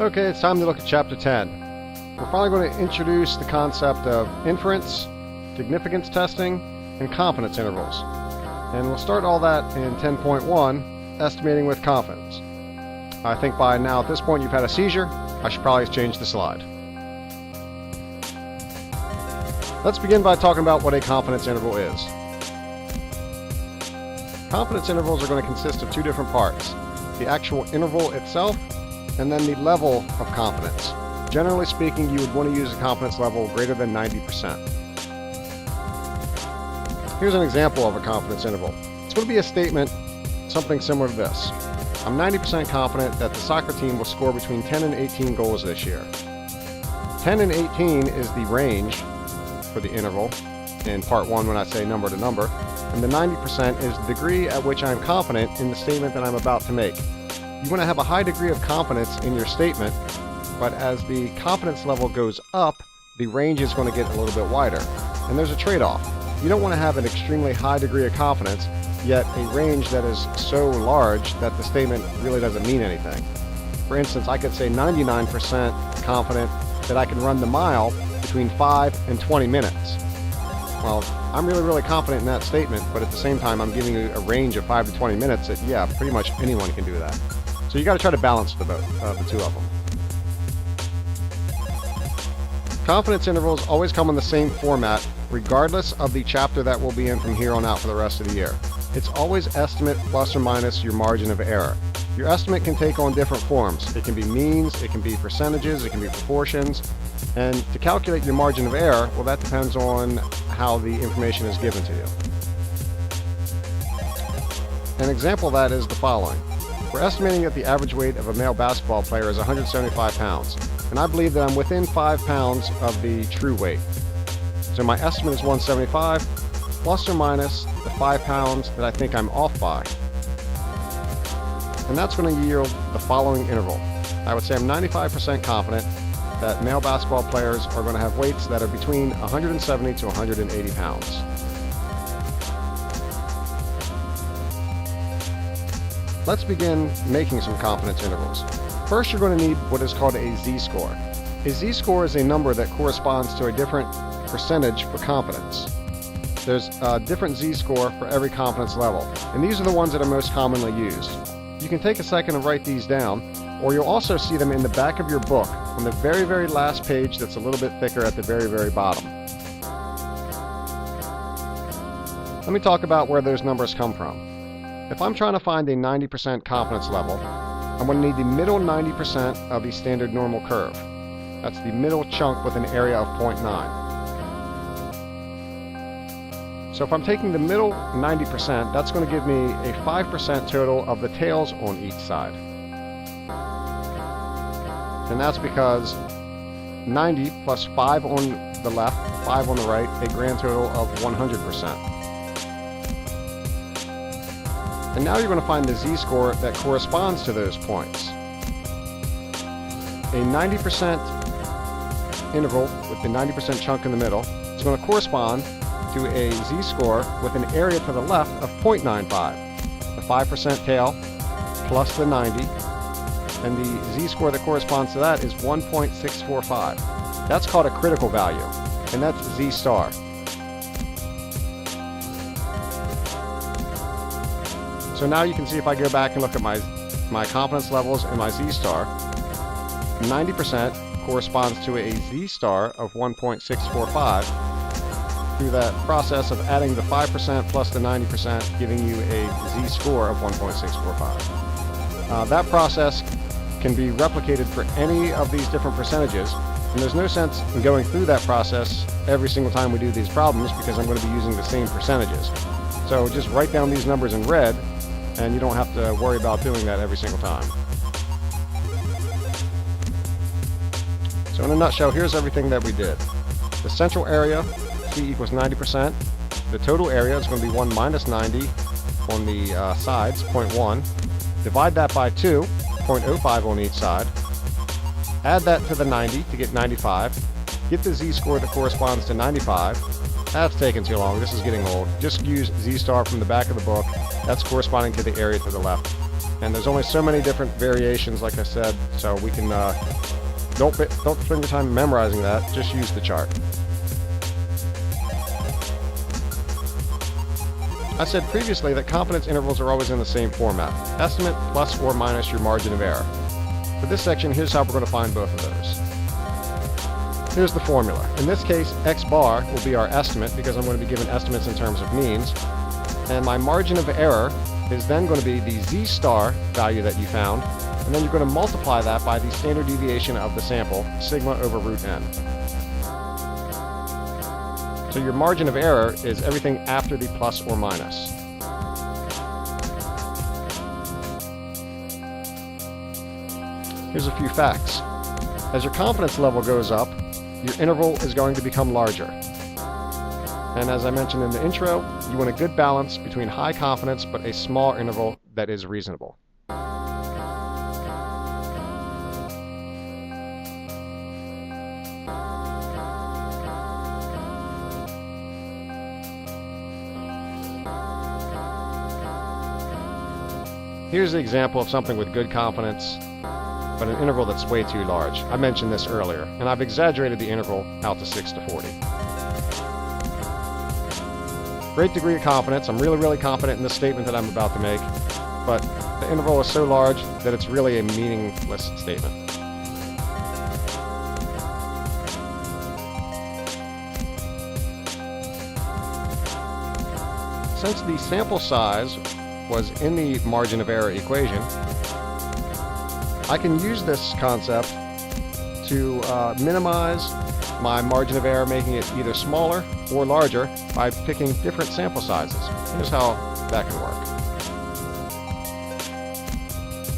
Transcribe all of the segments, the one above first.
Okay, it's time to look at Chapter 10. We're finally going to introduce the concept of inference, significance testing, and confidence intervals. And we'll start all that in 10.1, estimating with confidence. I think by now at this point you've had a seizure. I should probably change the slide. Let's begin by talking about what a confidence interval is. Confidence intervals are going to consist of two different parts: the actual interval itself and then the level of confidence. Generally speaking, you would want to use a confidence level greater than 90%. Here's an example of a confidence interval. It's going to be a statement, something similar to this. I'm 90% confident that the soccer team will score between 10 and 18 goals this year. 10 and 18 is the range for the interval in part 1 when I say number to number, and the 90% is the degree at which I'm confident in the statement that I'm about to make. You want to have a high degree of confidence in your statement, but as the confidence level goes up, the range is going to get a little bit wider. And there's a trade-off. You don't want to have an extremely high degree of confidence, yet a range that is so large that the statement really doesn't mean anything. For instance, I could say 99% confident that I can run the mile between 5 and 20 minutes. Well, I'm really confident in that statement, but at the same time I'm giving you a range of 5 to 20 minutes that, yeah, pretty much anyone can do that. So you got to try to balance the two of them. Confidence intervals always come in the same format, regardless of the chapter that we'll be in from here on out for the rest of the year. It's always estimate plus or minus your margin of error. Your estimate can take on different forms. It can be means, it can be percentages, it can be proportions. And to calculate your margin of error, well, that depends on how the information is given to you. An example of that is the following. We're estimating that the average weight of a male basketball player is 175 pounds, and I believe that I'm within 5 pounds of the true weight. So my estimate is 175, plus or minus the 5 pounds that I think I'm off by. And that's going to yield the following interval. I would say I'm 95% confident that male basketball players are going to have weights that are between 170 to 180 pounds. Let's begin making some confidence intervals. First, you're going to need what is called a z-score. A z-score is a number that corresponds to a different percentage for confidence. There's a different z-score for every confidence level, and these are the ones that are most commonly used. You can take a second and write these down, or you'll also see them in the back of your book on the very last page that's a little bit thicker at the very bottom. Let me talk about where those numbers come from. If I'm trying to find a 90% confidence level, I'm going to need the middle 90% of the standard normal curve. That's the middle chunk with an area of 0.9. So if I'm taking the middle 90%, that's going to give me a 5% total of the tails on each side. And that's because 90 plus 5 on the left, 5 on the right, a grand total of 100%. And now you're going to find the z-score that corresponds to those points. A 90% interval with the 90% chunk in the middle is going to correspond to a z-score with an area to the left of 0.95. The 5% tail plus the 90, and the z-score that corresponds to that is 1.645. That's called a critical value, and that's z star. So now you can see if I go back and look at my confidence levels and my z-star, 90% corresponds to a z-star of 1.645 through that process of adding the 5% plus the 90%, giving you a z-score of 1.645. That process can be replicated for any of these different percentages, and there's no sense in going through that process every single time we do these problems because I'm going to be using the same percentages. So just write down these numbers in red, and you don't have to worry about doing that every single time. So in a nutshell, here's everything that we did. The central area, C equals 90%. The total area is going to be 1 minus 90 on the sides, 0.1. Divide that by 2, 0.05 on each side. Add that to the 90 to get 95. Get the z-score that corresponds to 95. That's taking too long. This is getting old. Just use z-star from the back of the book. That's corresponding to the area to the left. And there's only so many different variations, like I said, so we can, don't spend your time memorizing that, just use the chart. I said previously that confidence intervals are always in the same format, estimate plus or minus your margin of error. For this section, here's how we're going to find both of those. Here's the formula. In this case, x bar will be our estimate because I'm going to be given estimates in terms of means. And my margin of error is then going to be the z star value that you found, and then you're going to multiply that by the standard deviation of the sample, sigma over root n. So your margin of error is everything after the plus or minus. Here's a few facts. As your confidence level goes up, your interval is going to become larger. And as I mentioned in the intro, you want a good balance between high confidence but a small interval that is reasonable. Here's an example of something with good confidence, but an interval that's way too large. I mentioned this earlier, and I've exaggerated the interval out to 6 to 40. Great degree of confidence. I'm really confident in the statement that I'm about to make, but the interval is so large that it's really a meaningless statement. Since the sample size was in the margin of error equation, I can use this concept to minimize my margin of error, making it either smaller or larger by picking different sample sizes. Here's how that can work.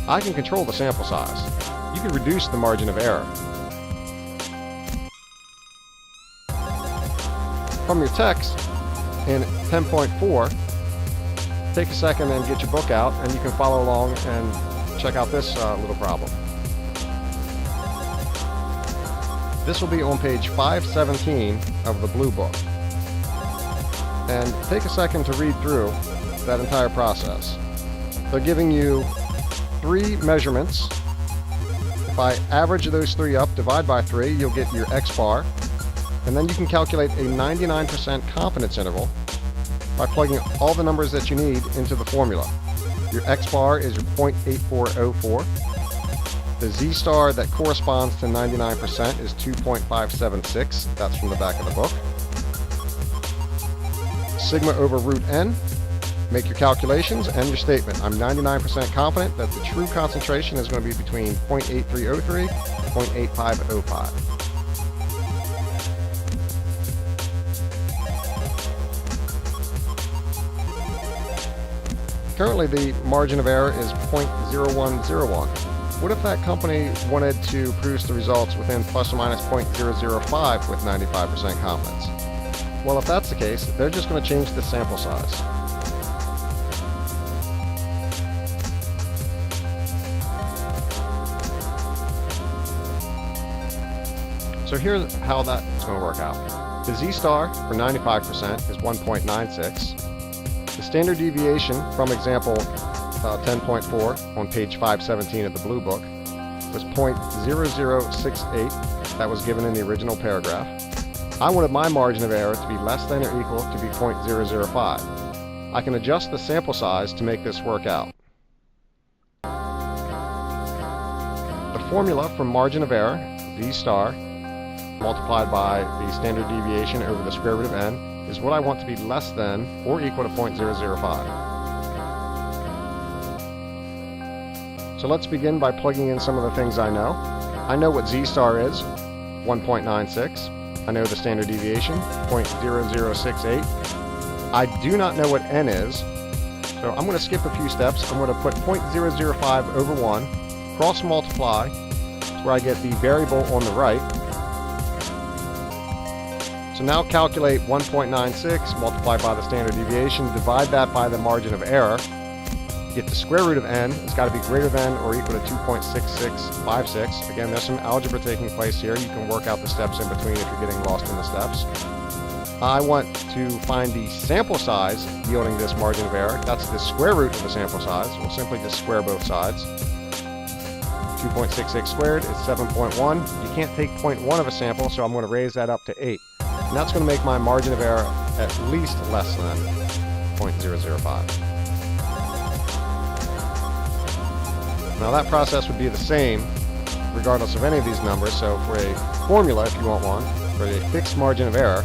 I can control the sample size. You can reduce the margin of error. From your text in 10.4, take a second and get your book out, and you can follow along and check out this little problem. This will be on page 517 of the blue book. And take a second to read through that entire process. They're giving you 3 measurements. If I average those 3 up, divide by 3, you'll get your x bar. And then you can calculate a 99% confidence interval by plugging all the numbers that you need into the formula. Your x bar is your 0.8404. The z star that corresponds to 99% is 2.576. That's from the back of the book. Sigma over root n. Make your calculations and your statement. I'm 99% confident that the true concentration is going to be between 0.8303 and 0.8505. Currently, the margin of error is 0.0101. What if that company wanted to produce the results within plus or minus 0.005 with 95% confidence? Well, if that's the case, they're just going to change the sample size. So here's how that's going to work out. The z star for 95% is 1.96. The standard deviation from example 10.4 on page 517 of the blue book was 0.0068. That was given in the original paragraph. I wanted my margin of error to be less than or equal to be 0.005. I can adjust the sample size to make this work out. The formula for margin of error, z star, multiplied by the standard deviation over the square root of n, is what I want to be less than or equal to 0.005. So let's begin by plugging in some of the things I know. I know what z star is, 1.96. I know the standard deviation, 0.0068. I do not know what n is, so I'm going to skip a few steps. I'm going to put 0.005 over 1, cross multiply, where I get the variable on the right. So now calculate 1.96 multiplied by the standard deviation, divide that by the margin of error. Get the square root of n. It's got to be greater than or equal to 2.6656. Again, there's some algebra taking place here. You can work out the steps in between if you're getting lost in the steps. I want to find the sample size yielding this margin of error. That's the square root of the sample size. We'll simply just square both sides. 2.66 squared is 7.1. You can't take 0.1 of a sample, so I'm going to raise that up to 8. And that's going to make my margin of error at least less than 0.005. Now that process would be the same regardless of any of these numbers. So for a formula, if you want one, for a fixed margin of error,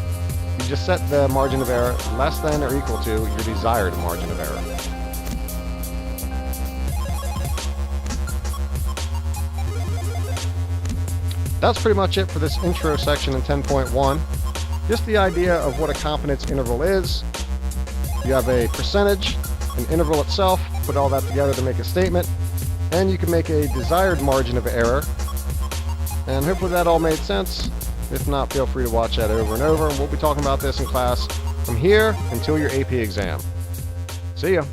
you just set the margin of error less than or equal to your desired margin of error. That's pretty much it for this intro section in 10.1. Just the idea of what a confidence interval is. You have a percentage, an interval itself, put all that together to make a statement, and you can make a desired margin of error. And hopefully that all made sense. If not, feel free to watch that over and over, and we'll be talking about this in class from here until your AP exam. See ya.